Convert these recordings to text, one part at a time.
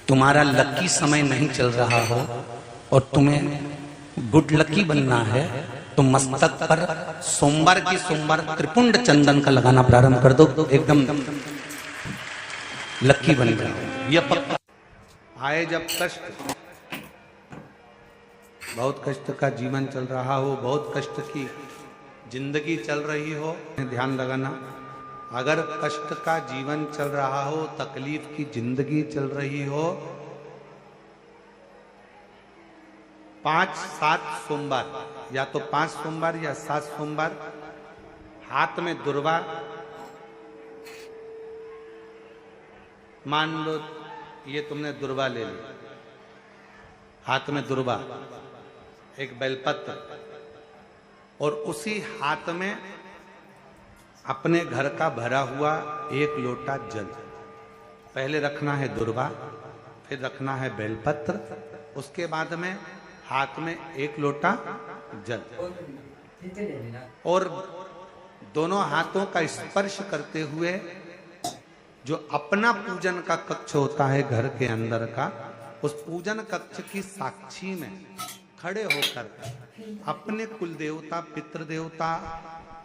तुम्हारा लकी समय नहीं चल रहा हो और तुम्हें गुड लकी बनना है तो मस्तक पर सोमवार की सोमवार त्रिपुंड चंदन का लगाना प्रारंभ कर दो, एकदम लकी बन जाओ। यह पक्का। आए जब कष्ट, बहुत कष्ट का जीवन चल रहा हो, बहुत कष्ट की जिंदगी चल रही हो, ध्यान लगाना। अगर कष्ट का जीवन चल रहा हो, तकलीफ की जिंदगी चल रही हो, 5-7 सोमवार, या तो 5 सोमवार या 7 सोमवार, हाथ में दुर्वा, मान लो ये तुमने दुर्वा ले ली, हाथ में दुर्वा, एक बेलपत्र, और उसी हाथ में अपने घर का भरा हुआ 1 लोटा जल। पहले रखना है दुर्वा, फिर रखना है बेलपत्र, उसके बाद में हाथ में 1 लोटा जल, और दोनों हाथों का स्पर्श करते हुए जो अपना पूजन का कक्ष होता है घर के अंदर का, उस पूजन कक्ष की साक्षी में खड़े होकर अपने कुल देवता, पितृ देवता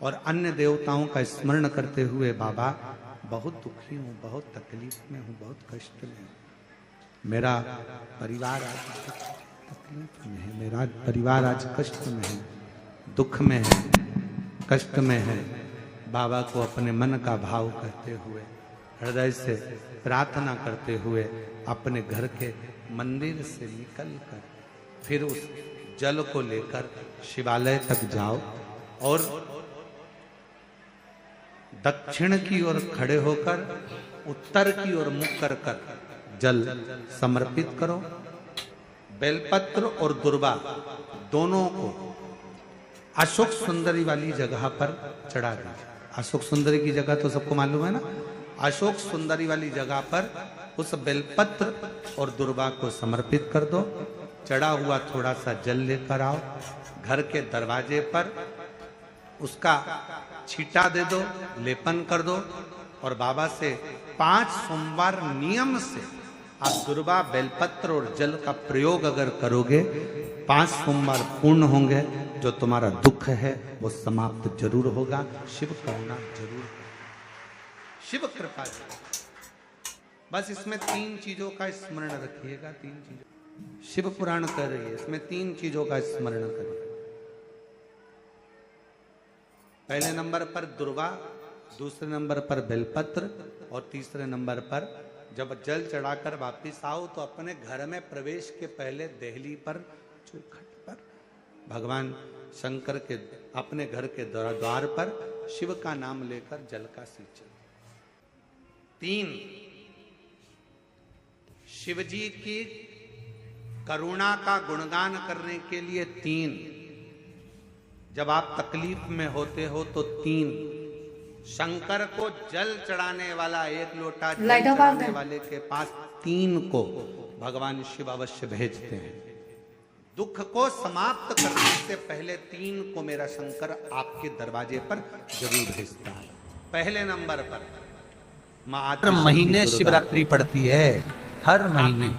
और अन्य देवताओं का स्मरण करते हुए, बाबा बहुत दुखी हूँ, बहुत तकलीफ में हूँ, बहुत कष्ट में हूँ, मेरा परिवार आज तकलीफ में है, मेरा परिवार आज कष्ट में है, दुख में है, कष्ट में है। बाबा को अपने मन का भाव कहते हुए, हृदय से प्रार्थना करते हुए अपने घर के मंदिर से निकलकर फिर उस जल को लेकर शिवालय तक जाओ और दक्षिण की ओर खड़े होकर उत्तर की ओर मुख कर कर जल समर्पित करो। बेलपत्र और दुर्वा दोनों को अशोक सुंदरी वाली जगह पर चढ़ा दीजिए। अशोक सुंदरी की जगह तो सबको मालूम है ना। अशोक सुंदरी वाली जगह पर उस बेलपत्र और दुर्वा को समर्पित कर दो। चढ़ा हुआ थोड़ा सा जल लेकर आओ, घर के दरवाजे पर उसका छींटा दे दो, लेपन कर दो, और बाबा से 5 सोमवार नियम से आप दुर्वा, बेलपत्र और जल का प्रयोग अगर करोगे, 5 सोमवार पूर्ण होंगे। जो तुम्हारा दुख है वो समाप्त जरूर होगा। शिव करुणा जरूर, शिव कृपा। बस इसमें 3 चीजों का स्मरण रखिएगा। 3 चीजों शिव पुराण कर रही है, इसमें 3 चीजों का स्मरण करिए। पहले नंबर पर दुर्वा, दूसरे नंबर पर बेलपत्र, और तीसरे नंबर पर जब जल चढ़ाकर वापिस आओ तो अपने घर में प्रवेश के पहले देहली पर, चौखट पर, भगवान शंकर के अपने घर के द्वार पर शिव का नाम लेकर जल का सिंचन। 3 शिवजी की करुणा का गुणगान करने के लिए 3, जब आप तकलीफ में होते हो तो 3, शंकर को जल चढ़ाने वाला 1 लोटा जल चढ़ाने वाले के पास 3 को भगवान शिव अवश्य भेजते हैं। दुख को समाप्त करने से पहले 3 को मेरा शंकर आपके दरवाजे पर जरूर भेजता है। पहले नंबर पर हर महीने शिवरात्रि पड़ती है, हर महीने।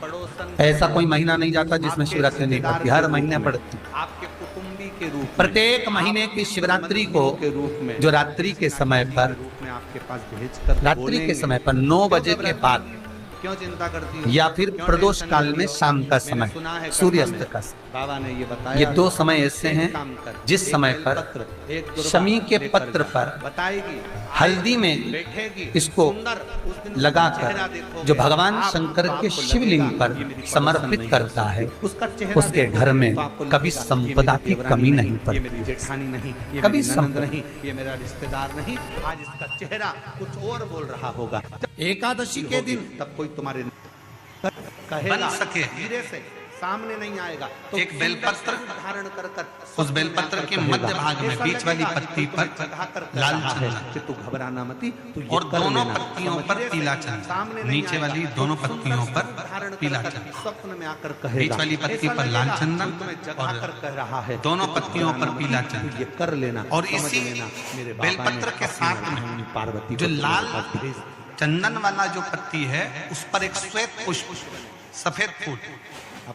ऐसा कोई महीना नहीं जाता जिसमें शिवरात्रि नहीं पड़ती, हर महीने पड़ती। आपके कुटुंबी के रूप, प्रत्येक महीने की शिवरात्रि को के रूप में, जो रात्रि के समय पर, आपके पास भेजकर रात्रि के समय पर 9 बजे के बाद, क्यों चिंता करती हो? या फिर प्रदोष काल में शाम का समय, सूर्यास्त का समय, बाबा ने ये बताया। ये 2 समय ऐसे हैं जिस समय पर शमी के पत्र पर बताएगी, हल्दी में इसको लगाकर जो भगवान शंकर के शिवलिंग पर समर्पित करता है, उसके घर में कभी संपदा की कमी नहीं पड़ती। मेरी जेठानी नहीं, ये कभी संपदा नहीं, ये मेरा रिश्तेदार नहीं, आज इसका चेहरा कुछ और बोल रहा होगा। एकादशी के दिन तब कोई तुम्हारे कहेगा, बन सके, धीरे से सामने नहीं आएगा तो एक बेलपत्र धारण कर उस बेलपत्र के मध्य भाग में बीच वाली पत्ती पर लाल चंदन, तू घबराना मती, और दोनों पत्तियों पर पीला चंदन, नीचे वाली दोनों पत्तियों पर पीला चंदन, स्वप्न में आकर कहेगा, बीच वाली पत्ती पर लाल चंदन और कह रहा है, दोनों पत्तियों पर पीला चंदन। ये कर लेना। और इसी बेलपत्र के साथ में पार्वती जो लाल चंदन वाला जो पत्ती है, उस पर एक श्वेत पुष्प सफेद फूल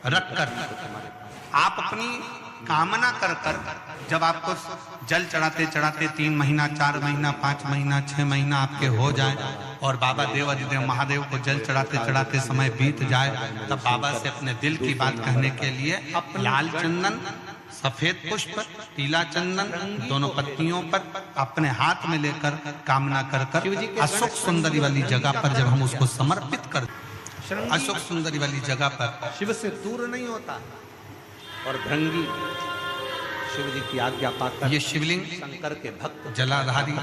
रख कर आप अपनी कामना कर कर जब आपको जल चढ़ाते चढ़ाते 3 महीना 4 महीना 5 महीना 6 महीना आपके हो जाए और बाबा देव अधिदेव महादेव को जल चढ़ाते चढ़ाते समय बीत जाए, तब बाबा से अपने दिल की बात कहने के लिए लाल चंदन, सफेद पुष्प, पीला चंदन दोनों पत्तियों पर अपने हाथ में लेकर कामना कर कर अशोक सुंदरी वाली जगह पर जब हम उसको समर्पित कर, अशोक सुंदरी वाली जगह पर शिव से दूर नहीं होता और भृंगी शिव जी की आज्ञा पाकर ये शिवलिंग शंकर के भक्त जलाधारी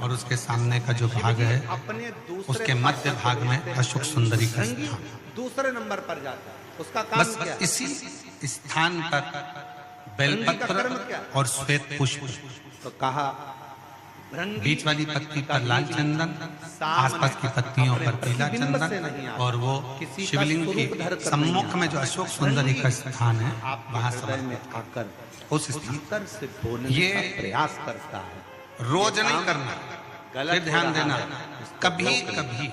और उसके सामने का जो भाग है अपने उसके मध्य भाग में अशोक सुंदरी का स्थान दूसरे नंबर पर जाता है। उसका काम बस क्या? इसी स्थान पर बेलपत्र और श्वेत पुष्प तो कहा बीच वाली पत्ती पर लाल चंदन, आसपास की पत्तियों पर पीला चंदन और वो शिवलिंग के सम्मुख में जो अशोक सुंदरी का स्थान है वहां समझ आकर उस स्थान से बोलने ये प्रयास करता है। रोज नहीं करना, गलत ध्यान देना, कभी कभी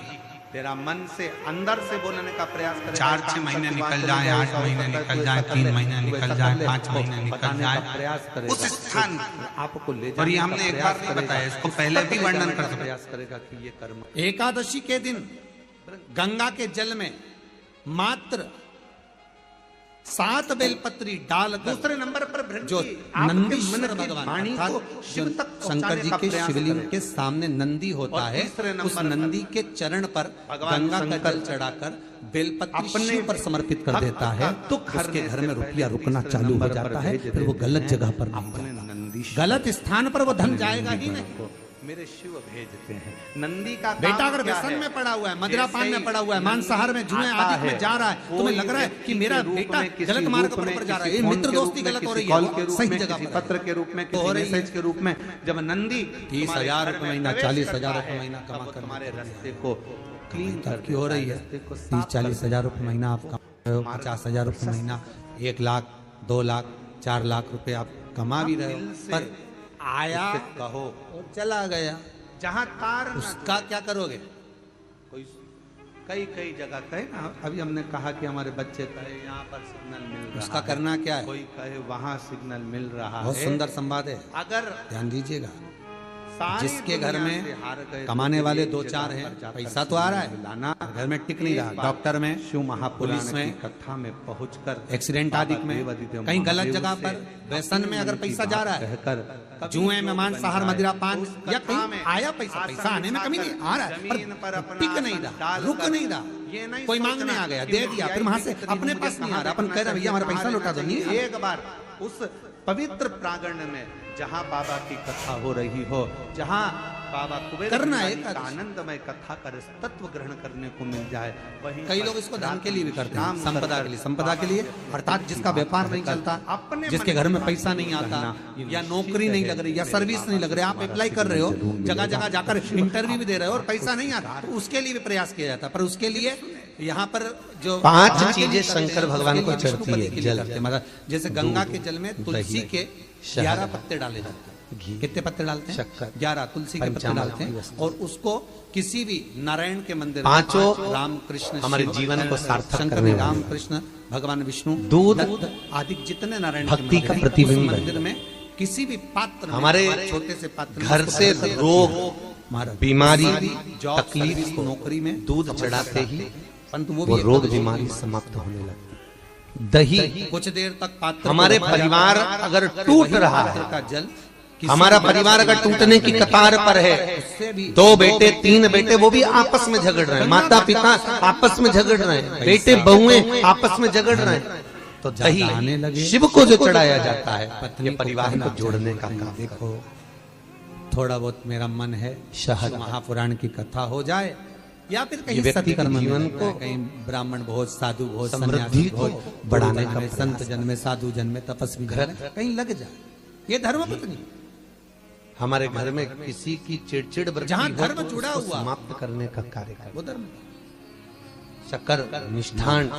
तेरा मन से अंदर से बोलने का प्रयास करें। 4-6 महीने निकल जाए, 8 महीने निकल जाए, 3 महीने निकल जाए, 5 महीने निकल जाए, प्रयास करें उस स्थान आपको ले जाए। और ये हमने एक बार नहीं बताया, इसको पहले भी वर्णन कर प्रयास करेगा कि ये कर्म। एकादशी के दिन गंगा के जल में मात्र 7 बेलपत्री डालकर दूसरे नंबर पर जो नंदीश्वर भगवान शंकर जी के शिवलिंग के सामने नंदी होता है, उस नंदी के चरण पर गंगा का जल चढ़ाकर बेलपत्री शिव पर समर्पित कर देता है तो उसके घर में रुपया रुकना चालू हो जाता है। फिर वो गलत जगह पर नहीं, गलत स्थान पर वो धन जाएगा ही नहीं। मेरे शिव भेजते हैं। नंदी का बेटा अगर व्यसन में पड़ा हुआ है, मदिरा पान में पड़ा हुआ है, मांसाहार में, जुए आदि में जा रहा है, तुम्हें लग रहा है कि मेरा बेटा गलत मार्ग पर जा रहा है, मित्र दोस्ती गलत हो रही है, सही जगह पर पत्र के रूप में, किसी मैसेज के रूप में जब नंदी 30,000 रुपए महीना, 40,000 रुपए महीना कमा कर हमारे रास्ते को क्लीन करके हो रही है, 30-40,000 रुपए महीना आप कमा रहे हो, 50,000 रुपए महीना, 1 लाख 2 लाख 4 लाख रुपए आप कमा भी रहे हो, पर आया कहो और चला गया, जहां तार उसका क्या करोगे? कोई कई जगह कहे ना, अभी हमने कहा कि हमारे बच्चे कहे यहाँ पर सिग्नल मिल रहा उसका करना क्या है? कोई कहे वहां सिग्नल मिल रहा है। बहुत सुंदर संवाद है, अगर ध्यान दीजिएगा। जिसके घर में कमाने वाले 2-4 हैं, पैसा तो आ रहा है, लाना घर में टिक नहीं रहा, डॉक्टर में, शिव महापुलिस में, कथा में पहुंचकर, एक्सीडेंट आदि में, कहीं गलत जगह पर, व्यसन में अगर पैसा जा रहा है, जुए में, मांसाहार, मदिरा पान, या कहीं आया पैसा आने में कमी नहीं आ रहा है, पर टिक नहीं रहा, रुक नहीं रहा, कोई मांगने आ गया, दे दिया, फिर वहां से अपने पास नहीं आ रहा, अपन कह रहे भैया हमारा पैसा लौटा दो। नहीं, एक बार उस पवित्र प्रांगण में जहाँ बाबा की कथा हो रही हो, जहाँ बाबा कुबेर करना है, आनंदमय कथा कर तत्व ग्रहण करने को मिल जाए, वहीं कई लोग इसको धन के लिए भी करते हैं, संपदा के लिए, संपदा के लिए, अर्थात जिसका व्यापार नहीं चलता, जिसके घर में पैसा नहीं आता, या नौकरी नहीं लग रही, या सर्विस नहीं लग रही, आप अप्लाई कर रहे हो, जगह जगह जाकर इंटरव्यू भी दे रहे हो और पैसा नहीं आता, तो उसके लिए भी प्रयास किया जाता है। पर उसके लिए यहाँ पर जो 5 चीजें शंकर भगवान को चढ़ती है, जल, मतलब जैसे गंगा के जल में तुलसी के 11 पत्ते डाले जाते हैं। कितने पत्ते डालते हैं? 11 तुलसी के पत्ते डालते हैं और उसको किसी भी नारायण के मंदिर, 5 रामकृष्ण हमारे जीवन को सार्थक करने, रामकृष्ण, भगवान विष्णु, दूध आदि जितने नारायण भक्ति का प्रतिबिंब मंदिर में किसी भी पात्र, हमारे छोटे से पात्र, घर से रोग, बीमारी, तकलीफ, नौकरी में दूध चढ़ाते ही परंतु वो रोग बीमारी समाप्त होने लगती। दही कुछ देर तक पात्र, हमारे परिवार अगर टूट रहा है, का जल, हमारा परिवार अगर टूटने की कतार पर है, 2 बेटे 3 बेटे वो भी आपस में झगड़ रहे हैं, माता पिता आपस में झगड़ रहे हैं, बेटे बहुएं आपस में झगड़ रहे हैं, तो दही आने लगे, शिव को जो चढ़ाया जाता है, पत्नी परिवार को जोड़ने का काम। देखो थोड़ा बहुत मेरा मन है शहद महापुराण की कथा हो जाए, या फिर कहीं व्यक्ति के जीवन को, कहीं ब्राह्मण भोज, साधु भोज, समृद्धि को बढ़ाने का, संत जन में, साधु जन में, तपस्वी जन में कहीं लग जाए, ये धर्म पत्नी। हमारे घर में किसी की चिड़चिड़ जहाँ धर्म जुड़ा हुआ समाप्त करने का कार्य कर, वो धर्म। शक्कर, मिष्ठान,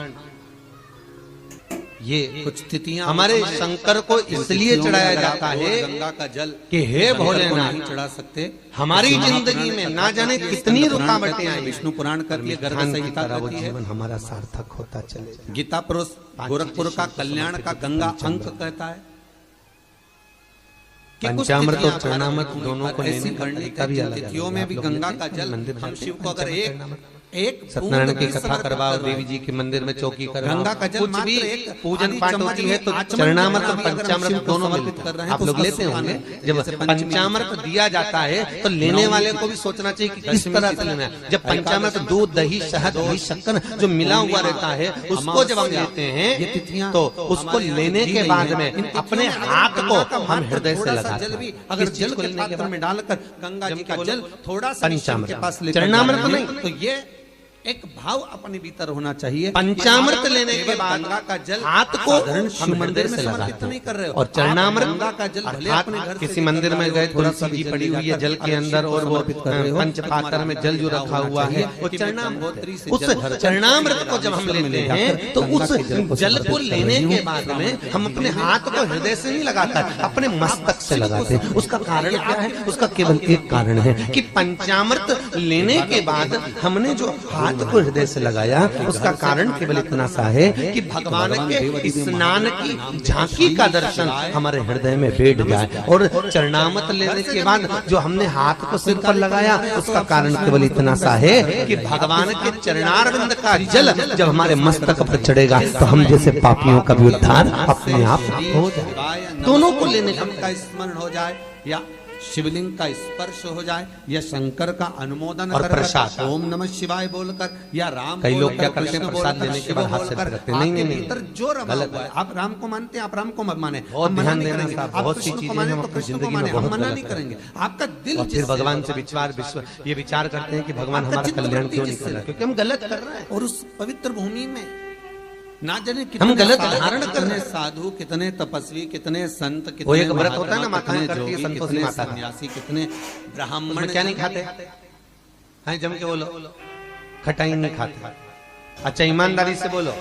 ये कुछ तिथियां हमारे शंकर को इसलिए चढ़ाया जाता है गंगा का जल कि हे भोलेनाथ चढ़ा सकते हमारी जिंदगी में ना जाने कितनी रुकावटें आई। विष्णु पुराण करती है, गर्ग संहिता वो करती है, जीवन हमारा सार्थक होता चले। गीता पुरुष गोरखपुर का कल्याण का गंगा अंक कहता है कि कुछ पंचामृत और तिथियां चरणामृत दोनों को ऐसी लेने का वर्णित तरीका भी है, अलग तिथियों है। में आप भी लोग गंगा लेते का हैं जल मंदिर हम जाते शिव हैं, को अगर एक सत्यनारायण की बूंद कथा समर्पित करवाओ, कर रहे देवी हैं। जी के मंदिर में चौकी करवाओ, गंगा का जल कुछ मात्र भी एक पूजन आधी पाठ चम्मच होती है तो में चरणामृत और अगर हम पंचामृत शिव को दोनों समर्पित मिलते कर हैं। रहे हैं आप तो लोग उसका लेते होंगे। जैसे जब पंचमी पंचामृत दिया जाता है तो लेने वाले को भी सोचना चाहिए कि किस तरह से लेना है। जब पंचामृत दूध, दही, शहद, घी, शक्कर जो मिला हुआ रहता है उसको जब हम लेते हैं तो उसको लेने के बाद में अपने हाथ को हम हृदय से लगाते जल भी हैं। अगर इस चीज जल को के लेने के पात्र बाद में डालकर गंगा जी का जल थोड़ा सा भी शिव पंचामृत, के पास लेकर चरणामृत जाएंगे, नहीं। तो ये एक भाव अपने भीतर होना चाहिए। पंचामृत लेने के केवल बाद गंगा का जल हाथ को साधारण शिव हम मंदिर हृदय में से समर्पित लगाते नहीं कर रहे हैं। हो। और चरणामृत आप गंगा का जल भले अर्थात अपने घर से किसी लेकर मंदिर में जा रहे गए, हो, थोड़ा सा तुलसी जी भी पड़ी जल हुई है जल के अगर अंदर शिव और को वो समर्पित कर रहे हो, पंच पात्र में जल जो रखा हुआ है वो चरणामृत, उस चरणामृत को जब हम लेते हैं तो उस जल को लेने के बाद में हम अपने हाथ को हृदय से नहीं लगाकर अपने मस्तक से लगाते हैं। उसका कारण क्या है? उसका केवल एक कारण है कि पंचामृत लेने के बाद हमने जो हाथ को हृदय से लगाया उसका कारण केवल इतना सा है कि भगवान के स्नान की झांकी का दर्शन हमारे हृदय में बैठ जाए। और चरणामृत लेने के बाद जो हमने हाथ को सिर पर लगाया उसका कारण केवल इतना सा है कि भगवान के चरणारविंद का जल जब हमारे मस्तक पर चढ़ेगा तो हम जैसे पापियों का भी उद्धार अपने आप हो जाए। दोनों को लेने का स्मरण हो जाए या शिवलिंग का स्पर्श हो जाए या शंकर का अनुमोदन और कर प्रसाद। ओम नमः शिवाय बोलकर या राम कई लोग बोलकर, क्या करते हैं, कृष्ण प्रसाद बोलकर, लेने के शिव बाद हाथ से बोलकर, करते हैं। नहीं, आपके नहीं, भीतर जो रमा गलत हुआ है, आप राम को मानते हैं, आप राम को मत माने, बहुत हम मना ध्यान नहीं देना करेंगे। साहब, आप बहुत सी कृष्ण को चीजें माने हम तो अपनी कृष्ण को जिंदगी में माने, हम बहुत मना गलत नहीं करते हैं। करेंगे। आपका दिल और फिर जिससे भगवान है, से ये विचार करते हैं कि भगवान हमारा कल्याण क्यों नहीं कर रहा, क्योंकि हम गलत कर रहे हैं। और उस पवित्र भूमि में ना जाने हम कितने गलत साधु, धारण कर कितने रहे हैं। साधु, कितने तपस्वी, कितने संत, कितने वो एक व्रत महात्मा, होता है ना, माताएं कितने करती है, जोगी, संतोषी कितने माता का। सन्यासी, कितने ब्राह्मण उसमें क्या नहीं खाते हैं? जम के बोलो, खटाई नहीं खाते। अच्छा ईमानदारी से बोलो,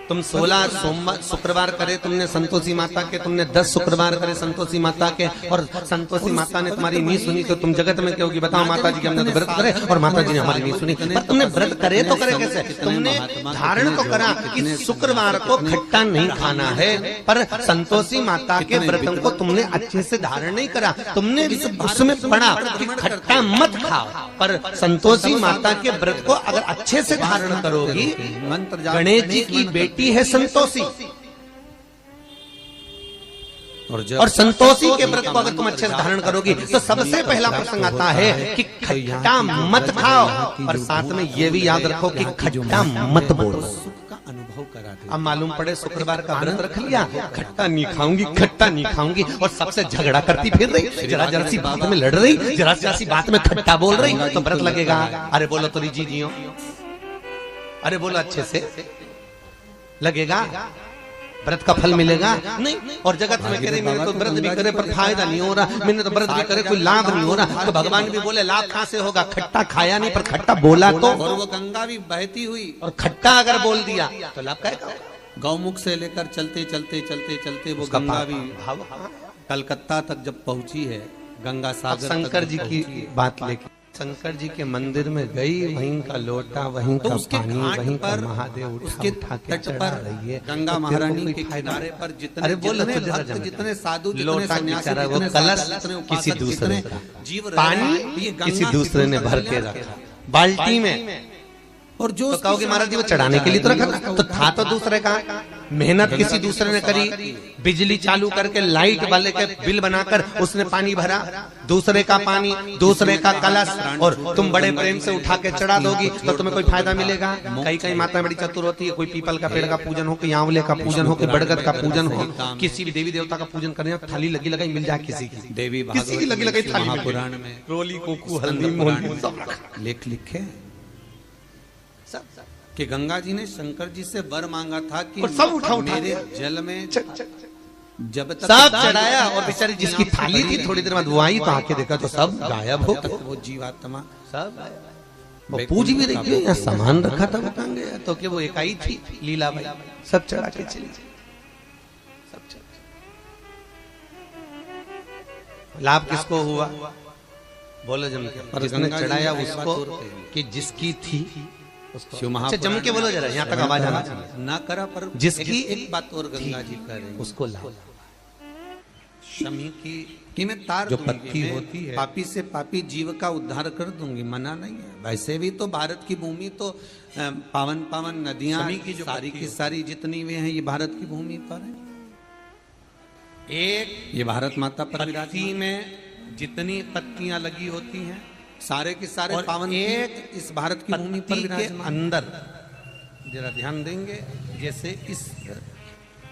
तुम 16 सोमवार शुक्रवार करे तुमने संतोषी माता के, तुमने 10 शुक्रवार करे संतोषी माता के, और संतोषी माता ने तुम्हारी नहीं सुनी तो तुम जगत में कहोगी बताओ माता जी के हमने तो व्रत करे और माता जी ने हमारी नहीं सुनी। पर तुमने व्रत करे तो करे कैसे? तुमने धारण तो करा कि शुक्रवार को खट्टा नहीं खाना है, पर संतोषी माता के व्रतों को तुमने अच्छे से धारण नहीं करा। तुमने उसमें पढ़ा कि खट्टा मत खाओ, पर संतोषी माता के व्रत को अगर अच्छे से धारण करोगी, गणेश जी की बेटी है संतोषी, और संतोषी के व्रत को अगर तुम अच्छे से धारण करोगी तो सबसे पहला प्रसंग आता है कि खट्टा मत खाओ, और साथ में ये भी याद रखो कि खट्टा मत बोलो। का अनुभव करा दे। अब मालूम पड़े शुक्रवार का व्रत रख लिया, खट्टा नहीं खाऊंगी, खट्टा नहीं खाऊंगी, और सबसे झगड़ा करती फिर रही, जरा जरा सी बात में लड़ रही, जरा जरा सी बात में खट्टा बोल रही, तो व्रत लगेगा? अरे बोलो तो जी जियो, अरे बोलो अच्छे से, लगेगा? व्रत का फल मिलेगा? नहीं। और जगत में कह रहे मैंने तो व्रत भी करे पर फायदा नहीं हो रहा, मैंने तो व्रत भी करे कोई लाभ नहीं हो रहा, तो भगवान भी बोले लाभ कहां से होगा? खट्टा खाया नहीं पर खट्टा बोला तो, और वो गंगा भी बहती हुई, और खट्टा अगर बोल दिया तो लाभ क्या? गौमुख से लेकर चलते चलते चलते चलते वो गंगा भी कलकत्ता तक जब पहुंची है, गंगा सागर शंकर जी की बात लेके शंकर जी के मंदिर में गई, वहीं का लोटा, वहीं का पानी, वहीं का महादेव उठा उठा के चढ़ा रही है। गंगा महारानी के किनारे पर जितने भक्त, जितने साधु, जितने सन्यासी, वो कलश किसी दूसरे का, पानी किसी दूसरे ने भर के रखा बाल्टी में, और जो तो कहोगे महाराज जी वो चढ़ाने के लिए तो रखा था, तो था तो दूसरे का, मेहनत किसी दूसरे ने करी, बिजली चालू करके लाइट वाले के बिल बनाकर उसने पानी भरा, दूसरे का पानी, दूसरे का कलश, और तुम बड़े प्रेम से उठा के चढ़ा दोगी तो तुम्हें कोई फायदा मिलेगा? कई कई माताएं बड़ी चतुर होती है, कोई पीपल का पेड़ का पूजन हो, कोई आंवले का पूजन हो, कोई बड़गद का पूजन हो, किसी भी देवी देवता का पूजन करने थाली लगी लगाई मिल जाए, किसी की देवी किसी की लगी लगाई थाली पुराण में रोली कोकू हल्दी मोली सब लेख लिखे कि गंगा जी ने शंकर जी से वर मांगा था कि सब उठा मेरे जल में जब तक सब चढ़ाया, और बेचारी जिसकी थाली थी थोड़ी देर बाद वो आई तो आके देखा तो सब गायब हो, वो जीवात्मा सब वो पूज भी रही है, यहाँ सामान रखा था बताएंगे तो कि वो इकाई थी लीलाबाई, सब चढ़ा के चली गई, सब चढ़ा। लाभ किसको हुआ? बोलो जम के, पर जिसने चढ़ाया उसको कि जिसकी थी उसको। अच्छा जम के बोलो जरा, यहाँ तक आवाज आना चाहिए। ना करा पर जिसकी एक बात और गंगा जी कर रही उसको लाभ। शमी की मैं तार जो दूंगी, पत्ती मैं होती है पापी से पापी जीव का उद्धार कर दूंगी, मना नहीं है। वैसे भी तो भारत की भूमि तो पावन पावन नदियां की जो सारी की सारी जितनी भी हैं ये भारत की भूमि पर है। एक ये भारत माता पर पत्ती में जितनी पत्तियां लगी होती हैं सारे के सारे पावन एक इस भारत की भूमि पर के अंदर जरा ध्यान देंगे, जैसे इस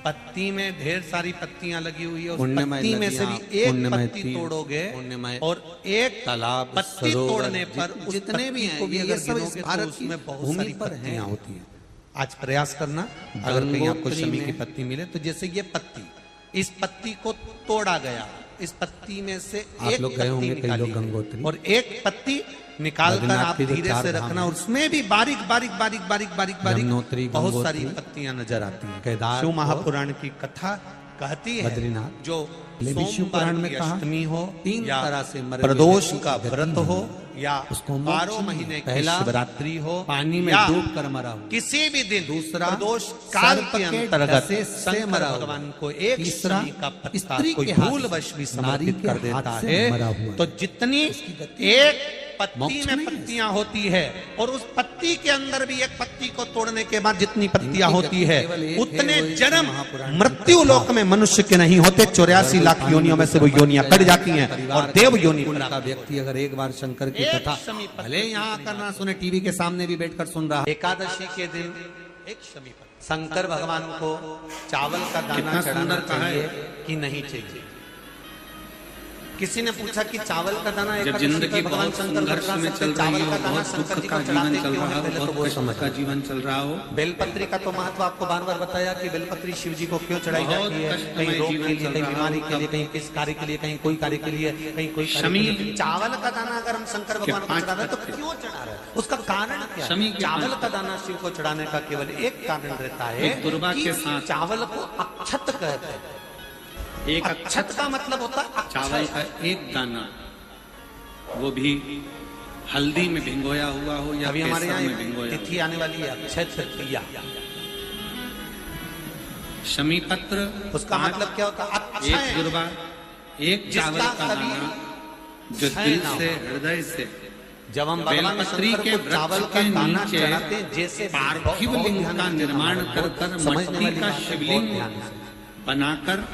पत्ती में ढेर सारी पत्तियां लगी हुई है, उस पत्ती में से भी एक पत्ती तोड़ोगे और एक तालाब पत्ती तोड़ने पर जितने भी हैं ये सब इस भारत की भूमि पर पत्तियां होती हैं। आज प्रयास करना, अगर कहीं आपको शमी की पत्ती मिले तो जैसे ये पत्ती, इस पत्ती को तोड़ा गया, इस पत्ती में से एक पत्ती निकाली गंगोत्री और एक पत्ती निकाल कर आप धीरे से रखना, और उसमें भी बारीक बारीक बारीक बारीक बारीक बारीक बहुत सारी पत्तियां नजर आती हैं। शिव महापुराण की कथा कहती है बद्रीनाथ जो सोमवार में अष्टमी हो, तीन तरह से प्रदोष का व्रत हो, या उसको 12 महीने की शिवरात्रि हो, पानी में डूब कर मरा हो, किसी भी दिन दूसरा प्रदोष काल के अंतर्गत से मरा भगवान को एक शमी का पत्ता कोई भूलवश भी समर्पित कर देता है, तो जितनी एक पत्ती में पत्तियां होती है और उस पत्ती के अंदर भी एक पत्ती को तोड़ने के बाद जितनी पत्तियां होती है उतने जन्म मृत्यु लोक में मनुष्य के नहीं होते। 84 लाख योनियों में से वो योनियां कट जाती हैं और देव योनि का व्यक्ति अगर एक बार शंकर की कथा भले यहाँ करना सुने, टीवी के सामने भी बैठकर सुन रहा, एकादशी के दिन एक शमी पत्ती शंकर भगवान को चावल का दाना चढ़ाना चाहिए कि नहीं चाहिए? किसी ने पूछा कि चावल का दाना जब जिंदगी बहुत संघर्ष में चल रही हो, बहुत दुख का जीवन चल रहा हो, बहुत कष्ट का जीवन चल रहा हो, बेलपत्री का तो महत्व आपको बार बार बताया कि बेलपत्री शिव जी को क्यों चढ़ाई जाती है, कहीं रोग के लिए, कहीं बीमारी के लिए, कहीं किस कार्य के लिए, कहीं कोई कार्य के लिए, कहीं कोई शमी। चावल का दाना अगर हम शंकर भगवान को चढ़ा रहे हैं तो क्यों चढ़ा रहे हैं? उसका कारण क्या है? चावल का दाना शिव को चढ़ाने का केवल एक कारण रहता है, दुर्वा के साथ चावल को अक्षत कहते हैं। एक अक्षत का मतलब होता है चावल का एक दाना, वो भी हल्दी में भिंगोया हुआ हो या अभी हमारे केसर में यहाँ भिंगोया तिथि आने वाली है अक्षय तृतीया, शमी पत्र, उसका मतलब क्या होता है? एक दुर्वा, एक चावल का दाना जो दिल से हृदय से जब हम भगवान शंकर को चावल का दाना चढ़ाते हैं, जैसे पार्थिव लिंग का निर्माण कर मट्टी का शिवलिंग बनाकर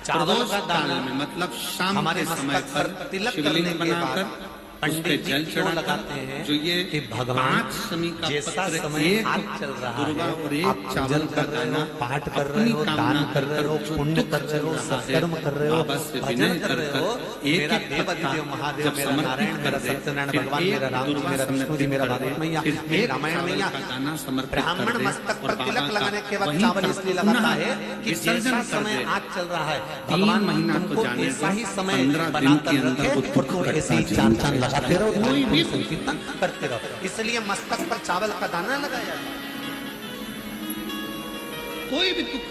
प्रदोष काल में मतलब शाम के समय पर शिवलिंग बनाकर उस पे जल चढ़ाते हैं, जो ये भगवान शमी का पत्र एक चल रहा दुर्गा है, और एक चावल का दाना पाठ कर रहे हो, दान कर रहे हो, पुण्य कर रहे हो, सत्कर्म कर रहे हो, भजन कर रहे हो, एक एक देव महादेव, मेरा नारायण, मेरा सत्यनारायण भगवान, मेरा राम जी, मेरा विष्णु जी, मेरा भागवत मैया, मेरा रामायण मैया, ब्राह्मण मस्तक पर तिलक लगाने के बाद चावल इसलिए लगाता है कि जैसा समय आज चल रहा है भगवान महीना को ऐसा ही समय बनाकर रखे और तो ऐसे ही चांद चांद लगाते रहो, कोई भी संकीर्तन करते रहो, इसलिए मस्तक पर चावल का दाना लगाया। कोई भी दुख,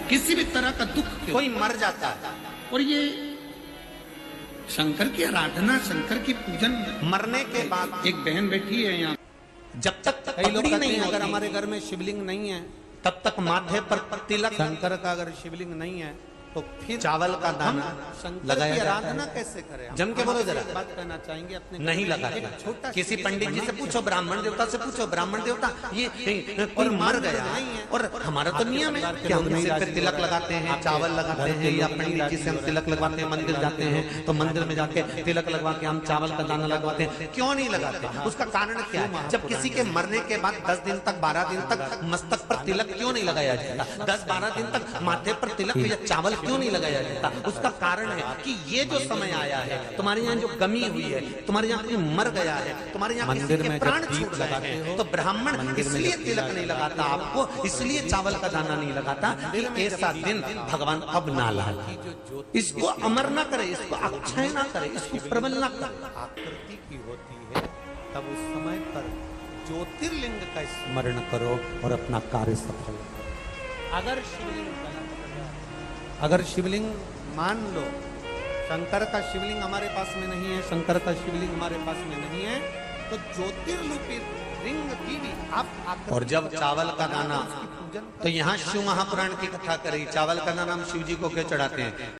किसी भी तरह का दुख, कोई मर जाता है और ये शंकर की आराधना, शंकर की पूजन, मरने के बाद एक बहन बैठी है यहाँ, जब तक पगड़ी नहीं है, अगर हमारे घर में शिवलिंग नहीं है तब तक माथे पर तिलक, शंकर का अगर शिवलिंग नहीं है तो फिर चावल का दाना लगाया जाता है। कैसे करें? जम के बोलो जरा, बात कहना चाहेंगे अपने नहीं लगाते। किसी पंडित जी से पूछो, ब्राह्मण देवता से पूछो, ब्राह्मण देवता ये कोई मर गया और हमारा तो नियम है कि हम सिर पे तिलक लगाते हैं, चावल लगाते हैं, या पंडित जी से हम तिलक लगवाते हैं, मंदिर जाते हैं तो मंदिर में जाके तिलक लगवा के हम चावल का दाना लगवाते हैं। क्यों नहीं लगाते? उसका कारण क्या है? जब किसी के मरने के बाद 10 दिन तक, 12 दिन तक मस्तक पर तिलक क्यों नहीं लगाया जाता? 10-12 दिन तक माथे पर तिलक या चावल क्यों नहीं लगाया जाता? उसका कारण है कि ये जो समय आया है, तुम्हारे यहाँ जो कमी हुई है, तुम्हारे यहाँ कोई मर गया है, तुम्हारे यहाँ किसी के प्राण छूट गए हैं, तो ब्राह्मण इसलिए तिलक नहीं लगाता आपको, इसलिए चावल का दाना नहीं लगाता कि ऐसा दिन भगवान अब ना लाए, इसको अमर ना करे, इसको अक्षय ना करे, इसको प्रबल ना करे। आकृति की होती है तब उस समय पर ज्योतिर्लिंग का स्मरण करो और अपना कार्य सफल करो। अगर शिवलिंग मान लो शंकर का शिवलिंग हमारे पास में नहीं है, शंकर का शिवलिंग हमारे पास में नहीं है, तो ज्योतिर्लिंग रिंग की भी आप और जब चावल का दाना, तो यहाँ शिव महापुराण की कथा करी, चावल का दाना हम शिव जी को क्यों चढ़ाते हैं?